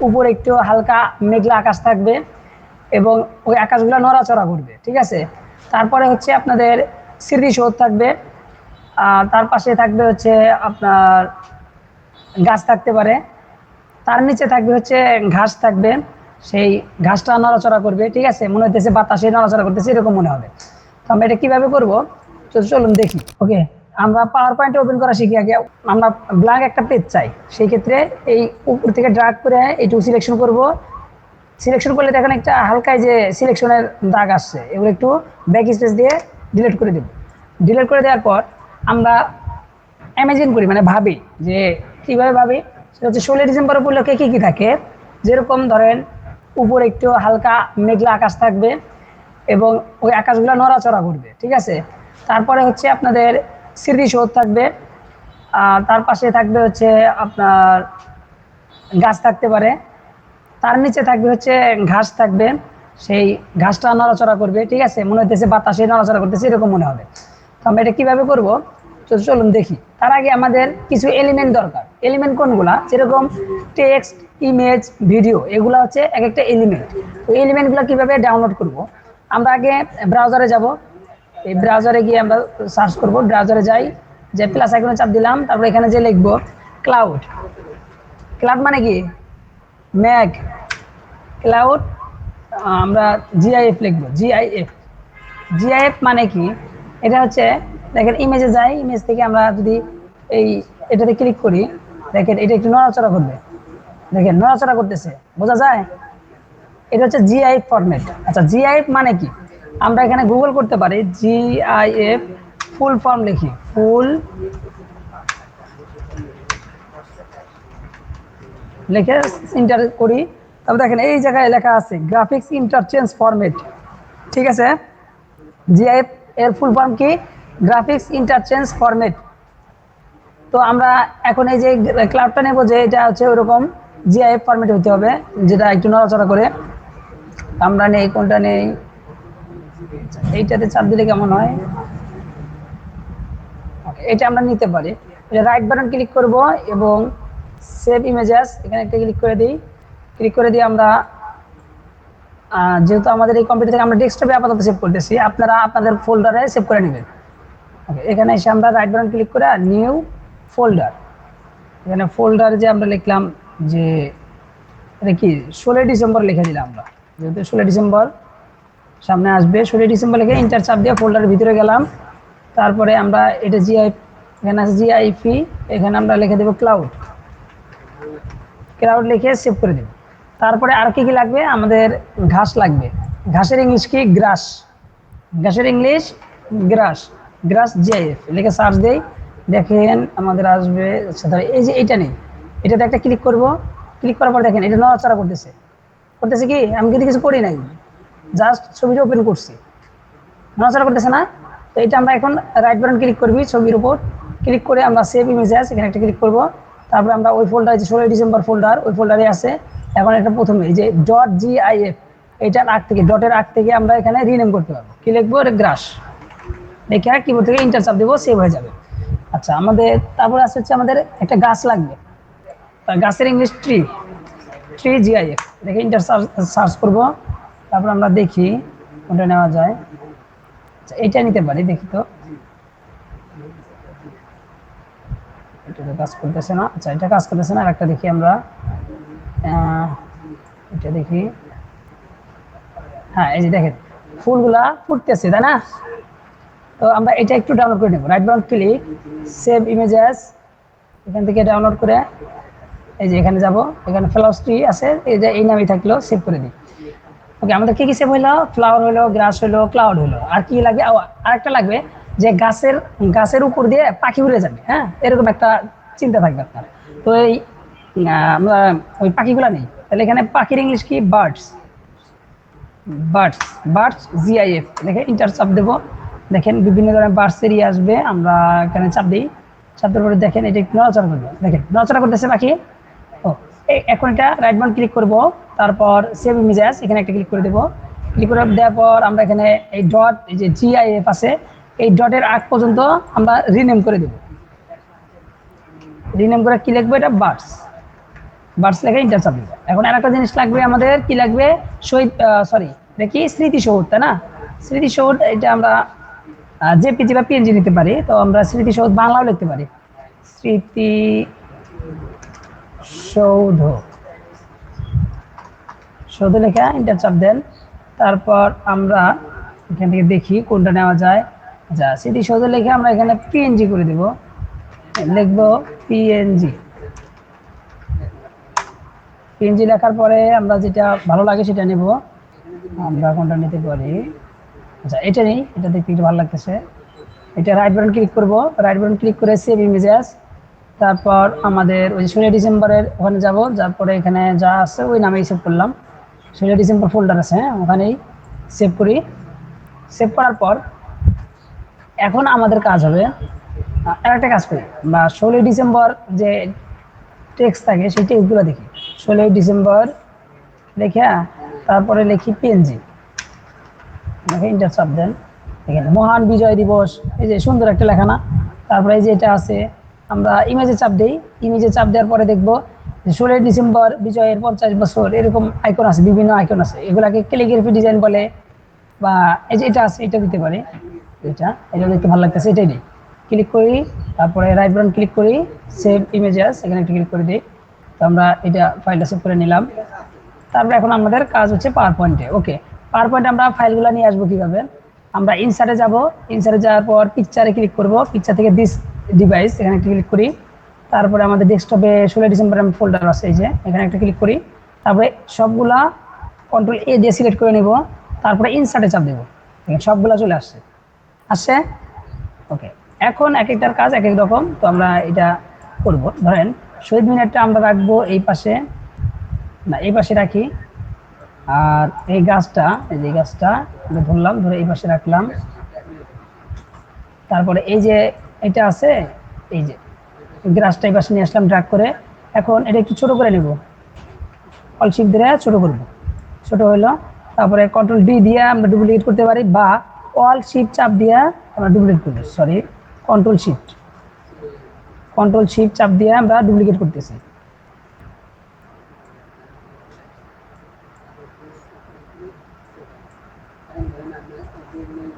উপরে একটু হালকা মেঘলা আকাশ থাকবে এবং ওই আকাশগুলো নড়াচড়া করবে, ঠিক আছে। তারপরে হচ্ছে আপনাদের স্মৃতিসৌধ থাকবে, তার পাশে থাকবে হচ্ছে আপনার গাছ থাকতে পারে, তার নিচে থাকবে হচ্ছে ঘাস থাকবে, সেই ঘাসটা নড়াচড়া করবে, ঠিক আছে, মনে হচ্ছে বাতাসে নড়াচড়া করতেছে এরকম মনে হবে। তো আমরা এটা কিভাবে করব, তো চলুন দেখি। ওকে, আমরা পাওয়ার পয়েন্টে ওপেন করা শিখি আগে। আমরা ব্ল্যাঙ্ক একটা পেজ চাই, সেই ক্ষেত্রে এই উপর থেকে ড্রাগ করে এইটুকু সিলেকশন করব। সিলেকশন করলে দেখেন একটা হালকায় যে সিলেকশনের দাগ আসছে, এগুলো একটু ব্যাক স্পেস দিয়ে ডিলিট করে দেব। ডিলিট করে দেওয়ার পর আমরা ইমাজিন করি, মানে ভাবি যে কীভাবে ভাবি, সেটা হচ্ছে 16 ডিসেম্বর উপলক্ষে কী কী থাকে। যেরকম ধরেন উপরে একটু হালকা মেঘলা আকাশ থাকবে এবং ওই আকাশগুলো নড়াচড়া করবে, ঠিক আছে। তারপরে হচ্ছে আপনাদের স্মৃতিসৌধ থাকবে, তার পাশে থাকবে হচ্ছে আপনার গাছ থাকতে পারে, তার নিচে থাকবে হচ্ছে ঘাস থাকবে, সেই ঘাসটা নড়াচড়া করবে, ঠিক আছে, মনে হচ্ছে বাতাসে নড়াচড়া করতেছে এরকম মনে হবে। তো আমরা এটা কীভাবে করব, তো চলুন দেখি। তার আগে আমাদের কিছু এলিমেন্ট দরকার। এলিমেন্ট কোনগুলা, যেরকম টেক্সট, ইমেজ, ভিডিও, এগুলো হচ্ছে এক একটা এলিমেন্ট। তো এই এলিমেন্টগুলো কীভাবে ডাউনলোড করব, আমরা আগে ব্রাউজারে যাব। এই ব্রাউজারে গিয়ে আমরা সার্চ করব, ব্রাউজারে যাই, যে প্লাস আইকনে চাপ দিলাম, তারপর এখানে যে লিখবো ক্লাউড। ক্লাউড মানে কি, ম্যাগ, ক্লাউড, আমরা জিআইএফ লিখবো, জিআইএফ। জিআইএফ মানে কি, এটা হচ্ছে দেখেন ইমেজে যাই, ইমেজ থেকে আমরা যদি এই এটাতে ক্লিক করি, দেখেন এটা একটু নড়াচড়া করবে, দেখেন নড়াচড়া করতেছে, বোঝা যায়। এটা হচ্ছে জিআইএফ ফরম্যাট। আচ্ছা, জিআইএফ মানে কি, আমরা এখানে গুগল করতে পারি, জিআইএফ ফুল ফর্ম লিখি, ফুল লিখে ইন্টার করি, তারপর দেখেন এই জায়গায় লেখা আছে গ্রাফিক্স ইন্টারচেঞ্জ ফরম্যাট, ঠিক আছে। জিআইএফ এর ফুল ফর্ম কি, গ্রাফিক্স ইন্টারচেঞ্জ ফরম্যাট। তো আমরা এখন এই যে ক্লাউডটা নেব, যে এটা হচ্ছে ওরকম জিআইএফ ফরম্যাট হতে হবে, যেটা একটু নড়াচড়া করে। আমরা নেই, কোনটা নেই, এইটাতে চাপ দিলে কেমন হয়, এটা আমরা নিতে পারি। রাইট বাটন ক্লিক করব এবং সেভ ইমেজেস, এখানে একটা ক্লিক করে দিই। ক্লিক করে দিয়ে আমরা যেহেতু আমাদের এই কম্পিউটার থেকে আমরা ডেস্কটপে আপাতত সেভ করতেছি, আপনারা আপনাদের ফোল্ডারে সেভ করে নেবেন। ওকে, এখানে এসে আমরা রাইট বাটন ক্লিক করে নিউ ফোল্ডার, এখানে ফোল্ডার যে আমরা লিখলাম যে এটা কি 16 ডিসেম্বর লিখে দিলাম আমরা, যেহেতু 16 ডিসেম্বর সামনে আসবে, 16 ডিসেম্বর লিখে ইন্টার চাপ দিয়ে ফোল্ডারের ভিতরে গেলাম। তারপরে আমরা এটা জিআই, এখানে আছে জিআইপি, এখানে আমরা লিখে দেবো ক্লাউড। ক্লাউড লিখে সেভ করে দেব। তারপরে আর কি কি লাগবে, আমাদের ঘাস লাগবে। ঘাসের ইংলিশ কি, গ্রাস। ঘাসের ইংলিশ গ্রাস, গ্রাস জিআইএফ লিখে সার্চ দেই, দেখেন আমাদের আসবে। এই যে এটা নেই, এটাতে একটা ক্লিক করব। ক্লিক করার পর দেখেন এটা নড়াচড়া করতেছে, করতেছে কি, আমি কিন্তু কিছু করি নাই, জাস্ট ছবিটা ওপেন করছি, নড়াচড়া করতেছে না। তো এটা আমরা এখন রাইট বাটন ক্লিক করবি, ছবির উপর ক্লিক করে আমরা সেভ ইমেজেস, এখানে একটা ক্লিক করব। তারপরে আমরা ওই ফোল্ডারে, যে 16 ডিসেম্বর ফোল্ডার, ওই ফোল্ডারে আছে। এখন এটা প্রথমে এই যে ডট জিআইএফ, এইটার আগ থেকে, ডটের আগ থেকে আমরা এখানে রিনেম করতে পারবো। কি লিখবো, গ্রাস দেখে কিবোর্ড থেকে ইন্টার চাপ দেবো, সেভ হয়ে যাবে। আচ্ছা, আমাদের তারপরে আসছে হচ্ছে আমাদের একটা গাছ লাগবে, গাছের ইংলিশ ট্রি, ট্রি জিআইএফ দেখে ইন্টার সার্চ করবো। তারপর আমরা দেখি কোনটা নেওয়া যায়। আচ্ছা, এইটা নিতে পারি, দেখি তো, এটা তো কাজ করতেছে না। আচ্ছা, এটা কাজ করতেছে না, আরেকটা দেখি আমরা, এটা দেখি। হ্যাঁ, এই যে দেখেন ফুলগুলা ফুটতেছে, তাই না। তো আমরা এটা একটু ডাউনলোড করে নেব, right button click, save images, এখান থেকে ডাউনলোড করে এই যে এখানে যাব, এখানে ফ্লাওয়ার ট্রি আছে, এই যে এই নামই থাকলো, সেভ করে দিই। ওকে, আমাদের কি কি সেভ হইলো, ফ্লাওয়ার হইলো, গ্রাস হইলো, ক্লাউড হইলো। আর কি লাগবে, আরেকটা লাগবে যে গাছের উপর দিয়ে পাখি উড়ে যাবে, হ্যাঁ, এরকম একটা চিন্তা থাকবে আপনার। তো এই আমরা ওই পাখিগুলা নেই, তাহলে এখানে পাখির ইংলিশ কি, বার্ডস, বার্ডস, বার্ডস জিআইএফ দেখে ইন্টার চাপ দেবো। দেখেন বিভিন্ন ধরনের বার্ডসের আসবে, আমরা এখানে চাপ দিই, চাপ দেওয়ার পরে দেখেন এটা নড়াচড়া করবে, দেখেন নড়াচড়া করতেছে পাখি। ও, এখন এটা রাইট বাটন ক্লিক করব, তারপর সেভ ইমেজেস, এখানে একটা ক্লিক করে দেবো। ক্লিক করে দেওয়ার পর আমরা এখানে এই ডট, এই যে জিআইএফ আছে, এই ডটের আগ পর্যন্ত আমরা রিনেম করে দেব। রিনেম করে কি লিখবো, এটা বার্ডস, বার্ডস লেখা ইন্টার চাপ দিব। এখন আরেকটা জিনিস লাগবে আমাদের, কি লাগবে, শহীদ সরি এটা কি স্মৃতিসৌধ, তাই না? স্মৃতিসৌধ এটা আমরা জেপিজি বা পিএনজি নিতে পারি, তো আমরা স্মৃতিসৌধ বাংলাও লিখতে পারি, স্মৃতিসৌধ সৌধ লেখা ইন্টার চাপ দেন। তারপর আমরা এখান থেকে দেখি কোনটা নেওয়া যায়। আচ্ছা, স্মৃতিসৌধ লেখা আমরা এখানে পিএনজি করে দেব, লিখবো পিএনজি। পিএনজি লেখার পরে আমরা যেটা ভালো লাগে সেটা নেব, আমরা কোনটা নিতে পারি, আচ্ছা এটা নেই, এটা দেখতে একটু ভালো লাগতেছে। এটা রাইট বাটন ক্লিক করব, রাইট বাটন ক্লিক করে সেভ ইমেজেস। তারপর আমাদের ওই 16 ডিসেম্বরের ওখানে যাব, তারপরে এখানে যা আছে ওই নামেই সেভ করলাম, 16 ডিসেম্বর ফোল্ডার আছে, হ্যাঁ ওখানেই সেভ করি। সেভ করার পর এখন আমাদের কাজ হবে আরেকটা কাজ করি, বা 16 ডিসেম্বর যে টেক্সট থাকে সেই টেক্সটগুলো দেখি। 16 ডিসেম্বর লেখা তারপরে লিখি পিএনজি, দেখে ইন্টার চাপ দেন। এখানে মহান বিজয় দিবস, এই যে সুন্দর একটা লেখা না। তারপরে এই যে এটা আছে, আমরা ইমেজে চাপ দিই, ইমেজে চাপ দেওয়ার পরে দেখবো 16 ডিসেম্বর বিজয়ের 50 বছর, এরকম আইকন আছে, বিভিন্ন আইকন আছে, এগুলাকে ক্যালিগ্রাফি ডিজাইন বলে, বা এই যে এটা আছে এটা দিতে পারি, এটা দেখতে ভালো লাগতেছে, এটাই দিই। ক্লিক করি, তারপরে রাইট বাটন ক্লিক করি, সেভ ইমেজেস, এখানে একটা ক্লিক করে দিই। তো আমরা এটা ফাইলটা সেভ করে নিলাম। তারপরে এখন আমাদের কাজ হচ্ছে পাওয়ার পয়েন্টে। ওকে, পাওয়ার পয়েন্টে আমরা ফাইলগুলো নিয়ে আসবো কীভাবে, আমরা ইনসার্টে যাব, ইনসার্টে যাওয়ার পর পিকচারে ক্লিক করব, পিকচার থেকে দিস ডিভাইস এখানে একটা ক্লিক করি। তারপরে আমাদের ডেস্কটপে 16 ডিসেম্বর ফোল্ডার আছে, এই যে এখানে একটা ক্লিক করি। তারপরে সবগুলা কন্ট্রোল এ দিয়ে সিলেক্ট করে নেব, তারপরে ইনসার্টে চাপ দেবো, সবগুলা চলে আসছে। ওকে, এখন এক একটার কাজ এক এক রকম, তো আমরা এটা করব। ধরেন শহীদ মিনারটা আমরা রাখবো এই পাশে, না এই পাশে রাখি, আর এই গাছটা, এই যে গাছটা ধরলাম, ধরে এই পাশে রাখলাম। তারপরে এই যে এটা আছে, এই যে গাছটা এই পাশে নিয়ে আসলাম ড্র্যাগ করে। এখন এটা একটু ছোট করে নেব, অল শিফট দিয়ে ছোট করব, ছোট হলো। তারপরে কন্ট্রোল ডি দিয়ে আমরা ডুপ্লিকেট করতে পারি, বা অল শিফট চাপ দিয়ে আমরা ডুপ্লিকেট করব, সরি কন্ট্রোল শিফট চাপ দিয়ে আমরা ডুপ্লিকেট করতেছি।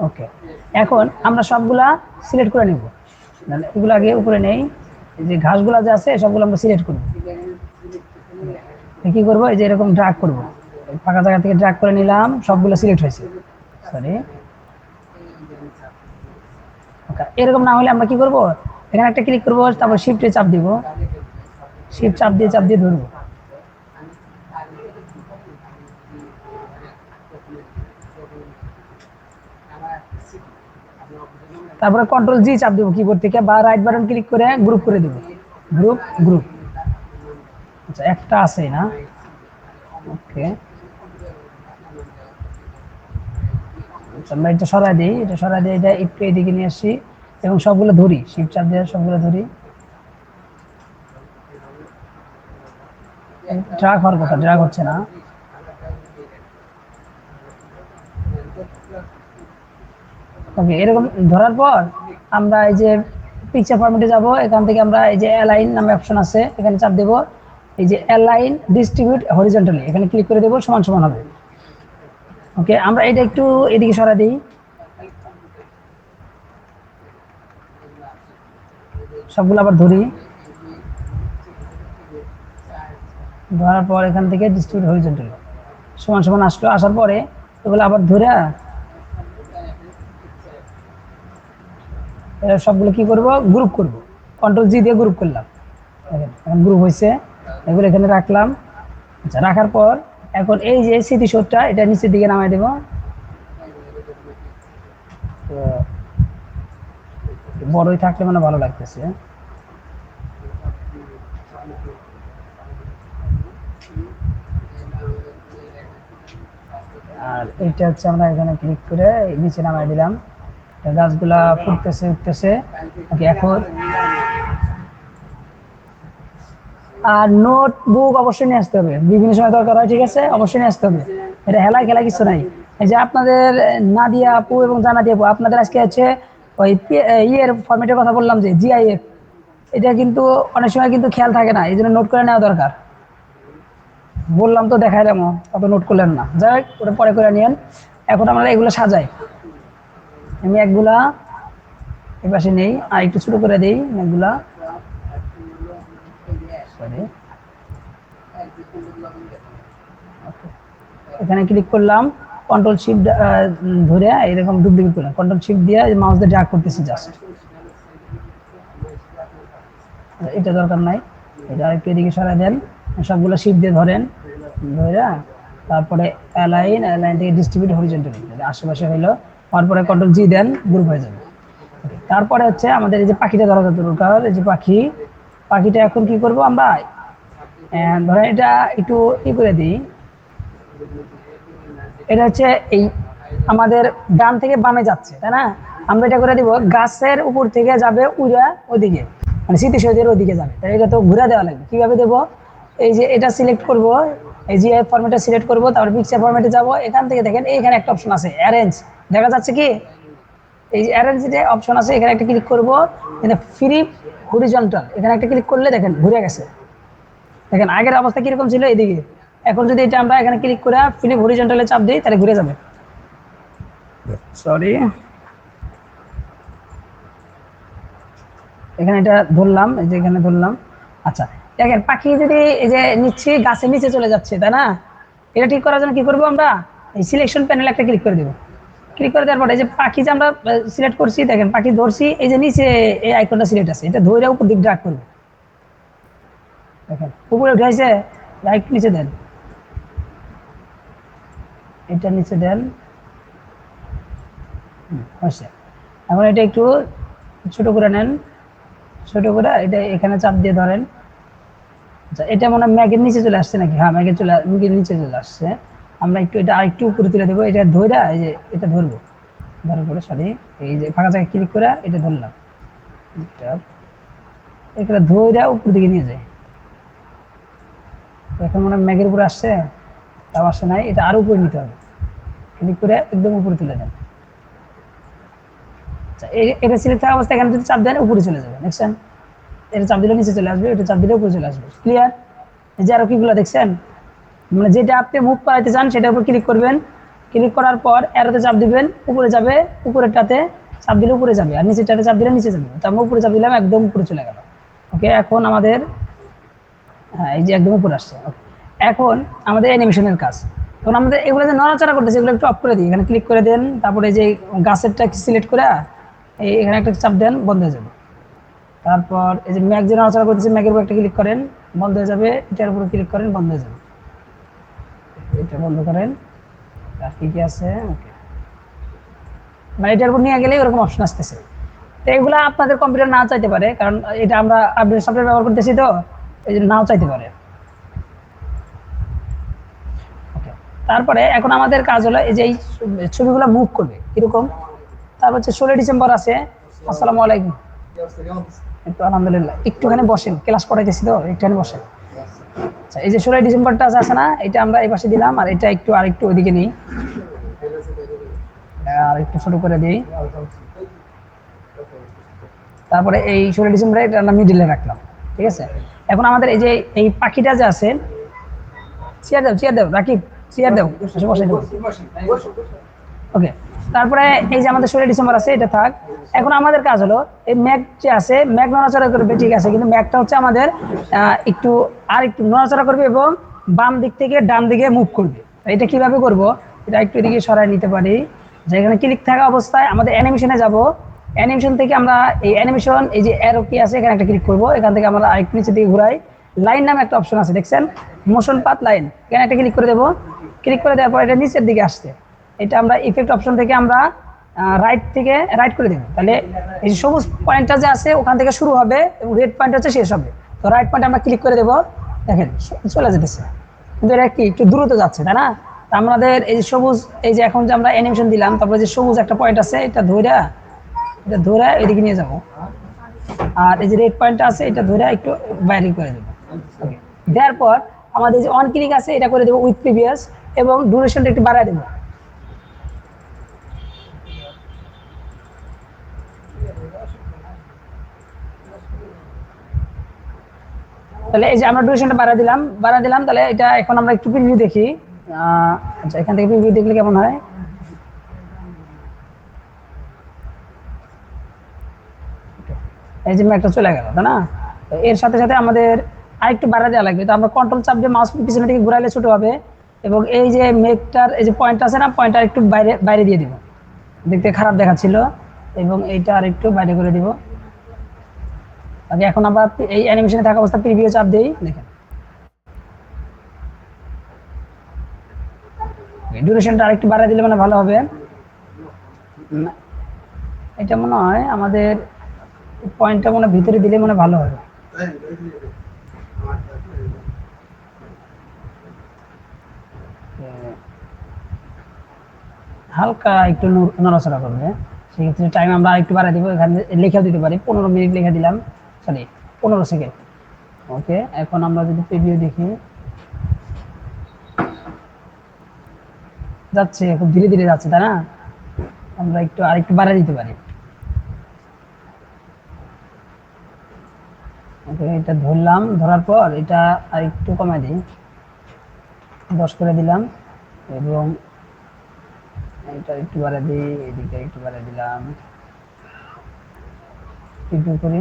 ওকে, এখন আমরা সবগুলা সিলেক্ট করে নেব, এগুলো আগে উপরে নেই, এই যে ঘাসগুলা যে আছে সবগুলো আমরা সিলেক্ট করব। কি করব, এই যে এরকম ড্র্যাগ করব, ফাঁকা জায়গা থেকে ড্র্যাগ করে নিলাম, সবগুলো সিলেক্ট হয়েছে, সরি। ওকে, এরকম না হলে আমরা কি করব, এখানে একটা ক্লিক করব, তারপর শিফটে চাপ দিব, শিফট চাপ দিয়ে ধরবো। তারপরে কন্ট্রোল জি চাপ দেবো কিবোর্ড থেকে, বা রাইট বাটন ক্লিক করে গ্রুপ করে দেবো, গ্রুপ। আচ্ছা, একটা আছে না, ওকে আমরা এটা সরাই দিই, এটা একটু এদিকে নিয়ে আসি এবং সবগুলো ধরি, শিফট চাপ দিয়ে সবগুলো ধরি। ড্র্যাগ হওয়ার কথা, ড্র্যাগ হচ্ছে না। ওকে, এরকম ধরার পর আমরা এই যে পিকচার ফরম্যাটে যাব, এখান থেকে আমরা এই যে অ্যালাইন নামে অপশন আছে, এখানে চাপ দেব, এই যে অ্যালাইন ডিস্ট্রিবিউট হরিজন্টালি, এখানে ক্লিক করে দেব, সমান সমান হবে। ওকে, আমরা এটা একটু এদিকে সরা দিই, সবগুলো আবার ধরি, ধরার পর এখান থেকে ডিস্ট্রিবিউট হরিজন্টালি সমান সমান আসলো, আসার পরে এগুলো আবার ধরে সবগুলো কি করব, গ্রুপ করব, কন্ট্রোল জি দিয়ে গ্রুপ করলাম, এখন গ্রুপ হয়েছে, এগুলো এখানে রাখলাম। আচ্ছা, রাখার পর এখন এই যে স্মৃতিসৌধটা এটা নিচের দিকে নামাই দেব, বড়ই থাকলে মানে ভালো লাগতেছে। আর এইটা হচ্ছে আমরা এখানে ক্লিক করে নিচে নামাই দিলাম, গাছগুলা ফুটতেছে উঠতেছে। ওকে, এখন আর নোটবুক অবশ্যই নিয়ে আসতে হবে, বিভিন্ন সময় দরকার হয়, ঠিক আছে, অবশ্যই নিয়ে আসতে হবে, এটা খেলা কিছু নাই। এই যে আপনাদের নাদিয়া আপু এবং জানাদি আপু, আপনাদের আজকে হচ্ছে ওই ইয়ের ফরম্যাটের কথা বললাম যে জিআইএফ, এটা কিন্তু অনেক সময় কিন্তু খেয়াল থাকে না, এই জন্য নোট করে নেওয়া দরকার। বললাম তো দেখাইলাম, অত নোট করলেন না, যাই হোক, ওটা পরে করে নিয়েন। এখন আমরা এগুলো সাজাই। আমি একগুলা এই পাশে নেই, আর একটু ছোট করে দিই এগুলা। সরি, এখানে ক্লিক করলাম, কন্ট্রোল শিফট ধরে এরকম ডুপ্লিকেট করলাম, কন্ট্রোল শিফট দিয়ে মাউস দিয়ে ড্র্যাগ করতেছি জাস্ট। এটা দরকার নাই, এটা একটু এদিকে সরাই দেন, সবগুলো শিফট দিয়ে ধরেন, ধরে তারপরে অ্যালাইন থেকে ডিস্ট্রিবিউট হরিজন্টালি, আশেপাশে হইলো, তারপরে কন্ট্রোল জি দেন, গ্রুপ হয়ে যাবে। তারপরে হচ্ছে আমাদের এই যে পাখিটা ধরা দরকার, এই যে পাখিটা এখন কি করব আমরা, ধরেন এটা একটু ই করে দিই, এটা হচ্ছে এই আমাদের ডান থেকে বামে যাচ্ছে, তাই না? আমরা এটা করে দিব গাছের উপর থেকে যাবে উড়া ওদিকে, মানে স্মৃতিসৌধের ওদিকে যাবে, তাই এটা তো ঘুরে দেওয়া লাগবে। কিভাবে দেব, এই যে এটা সিলেক্ট করব, এই যে ফরম্যাটটা সিলেক্ট করব, তারপর পিকচার ফরম্যাটে যাব, এখান থেকে দেখেন এইখানে একটা অপশন আছে অ্যারেঞ্জ, দেখা যাচ্ছে কি, এই যে অ্যারেঞ্জ যে অপশন আছে এখানে একটা ক্লিক করব, এখানে ফ্রি হরিজন্টাল এখানে একটা ক্লিক করলে দেখেন ঘুরে গেছে। দেখেন আগের অবস্থা কিরকম ছিল এদিকে, এখন যদি এটা আমরা এখানে ক্লিক করে ফিলিপ হরিজন্টালে চাপ দিই তাহলে ঘুরে যাবে। সরি, এখানে এটা ধরলাম, এই যে এখানে ধরলাম। আচ্ছা, দেখেন পাখি যদি এই যে নিচ্ছি গাছের নিচে চলে যাচ্ছে, তাই না? এটা ঠিক করার জন্য কি করব আমরা, এই সিলেকশন প্যানেল একটা ক্লিক করে দেব। ক্লিক করে দেওয়ার পরে এই যে পাখি যে আমরা সিলেক্ট করছি, দেখেন পাখি ধরছি, এই যে নিচে এই আইকনটা সিলেক্ট আছে, এটা ধরে উপর দিক ড্র্যাগ করব। দেখেন উপরে উঠাইছে, রাইট নিচে দেন, এটা নিচে দেন, হচ্ছে। এখন এটা একটু ছোট করে নেন, ছোট করে এটা এখানে চাপ দিয়ে ধরেন। আচ্ছা, এটা মনে হয় ম্যাগের নিচে চলে আসছে নাকি, হ্যাঁ ম্যাগের নিচে চলে আসছে। আমরা একটু এটা আরেকটু উপরে তুলে দেবো, এটা ধরে এই যে এটা ধরবো, ধরার পরে সরি এই যে ফাঁকা জায়গায় ক্লিক করে এটা ধরলাম, এটা ধরে উপর দিকে নিয়ে যায়। এখন মনে হয় ম্যাগের উপরে আসছে, তাও আসছে নাই, এটা আরো উপরে নিতে হবে, ক্লিক করে একদম উপরে তুলে দেন। এটা সিলেক্ট থাকা অবস্থায় এখানে যদি চাপ দেন উপরে চলে যাবে, দেখছেন? এটা চাপ দিলে নিচে চলে আসবে, এটা চাপ দিলে উপরে চলে আসবে। ক্লিয়ার? এই যে আরো কিগুলো দেখছেন, মানে যেটা আপনি মুভ করাইতে চান সেটার উপর ক্লিক করবেন, ক্লিক করার পর অ্যারোতে চাপ দিবেন, উপরে যাবে, উপরেরটাতে চাপ দিলে উপরে যাবে, আর নিচেরটাতে চাপ দিলে নিচে যাবে। তো আমরা উপরে চাপ দিলাম, একদম উপরে চলে গেল। ওকে, এখন আমাদের, হ্যাঁ এই যে একদম উপরে আসছে। এখন আমাদের অ্যানিমেশনের কাজ, এখন আমাদের এগুলো যে নড়াচড়া করতেছে এগুলো একটু অফ করে দিই, এখানে ক্লিক করে দেন, তারপরে যে গাছেরটা সিলেক্ট করে এখানে একটা চাপ দেন, বন্ধ হয়ে যাবে। তারপর এই যে ম্যাগ যে নড়াচড়া করতেছে ম্যাগের উপর একটা ক্লিক করেন, বন্ধ হয়ে যাবে, এটার উপরে ক্লিক করেন, বন্ধ হয়ে যাবে। এটা বন্ধ করেন, আর কি কি আছে, ওকে, মানে এটার উপর নিয়ে গেলেই ওরকম অপশন আসতেছে। তো এগুলা আপনাদের কম্পিউটার নাও চাইতে পারে, কারণ এটা আমরা আপডেট সফটওয়্যার ব্যবহার করতেছি, তো এই জন্য নাও চাইতে পারে। ওকে, তারপরে এখন আমাদের কাজ হলো এই যে এই ছবিগুলো মুভ করবে কিরকম। তারপর হচ্ছে 16 ডিসেম্বর আছে। আসসালামু আলাইকুম। একটু আলহামদুলিল্লাহ, একটুখানি বসেন, ক্লাস করাইতেছি তো, একটুখানি বসেন। আচ্ছা, এই যে 16 ডিসেম্বরটা আছে না, এটা আমরা এই পাশে দিলাম, আর এটা একটু আরেকটু ওইদিকে নিই, আর একটু ছোট করে দিই। তারপরে এই 16 ডিসেম্বরে এটা আমরা মিডিলে রাখলাম, ঠিক আছে? এখন আমাদের এই যে এই পাখিটা যে আছে, চেয়ার দাও রাকিব, চেয়ার দাও, বসে দাও। ওকে, তারপরে এই যে আমাদের 16 ডিসেম্বর আছে, এটা থাক। এখন আমাদের কাজ হলো এই ম্যাগ যে আছে, ম্যাগ নড়াচড়া করবে, ঠিক আছে, কিন্তু ম্যাগটা হচ্ছে আমাদের একটু আর একটু নড়াচড়া করবে এবং বাম দিক থেকে ডান দিকে মুভ করবে। এটা কিভাবে করব, এটা একটু এদিকে সরাই নিতে পারি, যেখানে ক্লিক থাকা অবস্থায় আমাদের অ্যানিমেশনে যাব, অ্যানিমেশন থেকে আমরা এই অ্যানিমেশন এই যে অ্যারো কি আছে এখানে একটা ক্লিক করব, এখান থেকে আমরা আরেকটু নিচে দিকে ঘুরাই, লাইন নামে একটা অপশন আছে দেখছেন, মোশন পাথ লাইন, এখানে একটা ক্লিক করে দেবো। ক্লিক করে দেওয়ার পর এটা নিচের দিকে আসছে, এটা আমরা ইফেক্ট অপশন থেকে আমরা রাইট করে দেবো, তাহলে এই সবুজ পয়েন্টটা যে আছে ওখান থেকে শুরু হবে এবং রেড পয়েন্ট হচ্ছে শেষ হবে। তো রাইট পয়েন্ট আমরা ক্লিক করে দেবো, দেখেন চলে যেতেছে, কিন্তু এটা কি একটু দ্রুত যাচ্ছে, তাই না? আমাদের এই যে সবুজ, এই যে এখন যে আমরা অ্যানিমেশন দিলাম, তারপরে যে সবুজ একটা পয়েন্ট আছে এটা ধরে এদিকে নিয়ে যাব, আর এই যে রেড পয়েন্ট আছে এটা ধরে একটু বাইরে করে দেবো। ওকে, দেওয়ার পর আমাদের যে অন ক্লিক আছে এটা করে দেবো উইথ প্রিভিয়াস, এবং ডিউরেশনটা একটু বাড়ায় দেবো। তাহলে এই যে আমরা ডিউরেশনটা বাড়া দিলাম তাহলে এটা এখন আমরা একটু প্রিভিউ দেখি। আচ্ছা, এখান থেকে প্রিভিউ দেখলে কেমন হয়? এই যে ম্যাকটা চলে গেল, তাই না? তো এর সাথে সাথে আমাদের আরেকটু বাড়া দেওয়া লাগবে। তো আমরা কন্ট্রোল চাপ দিয়ে মাউস পিছনে দিকে ঘুরাইলে ছোট হবে, এবং এই যে মেঘটার এই যে পয়েন্ট আছে না, পয়েন্টটা একটু বাইরে বাইরে দিয়ে দিব, দেখতে খারাপ দেখাচ্ছিল, এবং এইটা আর একটু বাইরে করে দিব। আগে এখন আমরা এই অ্যানিমেশনে থাকা অবস্থা প্রিভিউ চাপ দেই, দেখেন ডিউরেশনটা আরেকটু বাড়ায় দিলে মানে ভালো হবে। এটা মনে হয় আমাদের পয়েন্টটা মনে ভিতরে দিলে মনে ভালো হবে। হালকা একটু নড়াচড়া করবে, সেক্ষেত্রে টাইম আমরা একটু বাড়াই দিব। এখানে লেখা দিতে পারি 15 মিনিট লেখা দিলাম, সরি 15 সেকেন্ড। ওকে, এখন আমরা যদি প্রিভিউ দেখি, যাচ্ছে খুব ধীরে ধীরে যাচ্ছে, তাই না? আমরা একটু আরেকটু বাড়াই দিতে পারি। ওকে, এটা ধরলাম, ধরার পর এটা আরেকটু কমাই দিই, 10 করে দিলাম, এবং এটা একটু বাড়াই দিই, এদিকে একটু বাড়াই দিলাম, প্রিভিউ করি।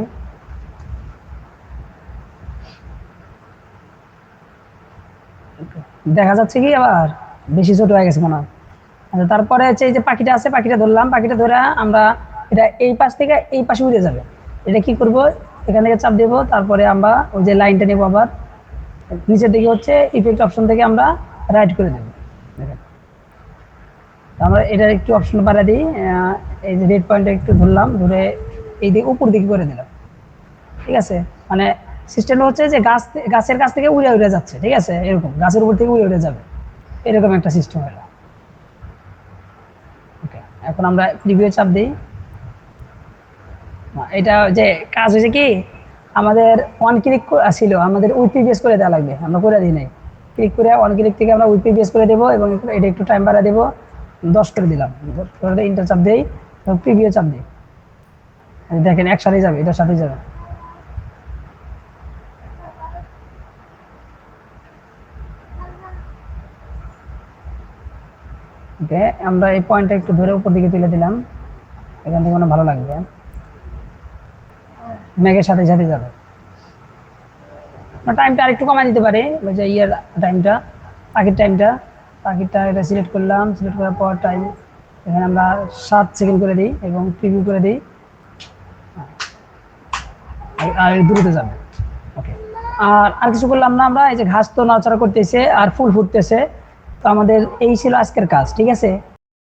দেখা যাচ্ছে কি আবার বেশি ছোট হয়ে গেছে মনে হয়। আচ্ছা, তারপরে হচ্ছে এই যে পাখিটা আছে, পাখিটা ধরলাম, পাখিটা ধরে আমরা এটা এই পাশ থেকে এই পাশে উড়ে যাবে। এটা কি করব, এখান থেকে চাপ দেব, তারপরে আমরা ওই যে লাইনটা নেব, আবার নিচের দিকে হচ্ছে ইফেক্ট অপশন থেকে আমরা রাইট করে দেব। দেখেন, আমরা এটা একটু অপশন বাড়া দিই, এই যে রেড পয়েন্টটা একটু ধরলাম, ধরে এই দিকে উপর দিকে করে দিলাম। ঠিক আছে, মানে সিস্টেমটা হচ্ছে যে গাছের কাছ থেকে উড়ে উড়ে যাচ্ছে, ঠিক আছে, এরকম গাছের উপর থেকে উড়ে উড়ে যাবে, এরকম একটা সিস্টেম হলো। ওকে, এখন আমরা প্রিভিউ চাপ দিই। এটা যে কাজ হয়েছে কি, আমাদের ওয়ান ক্লিক ছিল, আমাদের উইথ প্রিভিয়াস করে দেওয়া লাগবে, আমরা করে দিই নাই। ক্লিক করে ওয়ান ক্লিক থেকে আমরা উইথ প্রিভিয়াস করে দেবো, এবং এটা একটু টাইম বাড়া দেবো, 10 করে দিলাম, করে ইন্টার চাপ দিই এবং প্রিভিউ চাপ দিই। দেখেন একসাথে যাবে, এটার সাথে যাবে। ওকে, আমরা এই পয়েন্টটা একটু ধরে উপর দিকে তুলে দিলাম, এখান থেকে মনে ভালো লাগবে, মেঘের সাথে সাথে যাবে। টাইমটা আরেকটু কমাই দিতে পারি, ওই যে ইয়ের টাইমটা, পাখিরটা এটা সিলেক্ট করলাম, সিলেক্ট করার পর টাইম এখানে আমরা 7 সেকেন্ড করে দিই এবং প্রিভিউ করে দিই, আর দ্রুত যাবে। ওকে, আর কিছু করলাম না আমরা, এই যে ঘাস তো নাড়াচাড়া করতেছে আর ফুল ফুটতেছে। তো আমাদের এই ছিল আজকের কাজ, ঠিক আছে।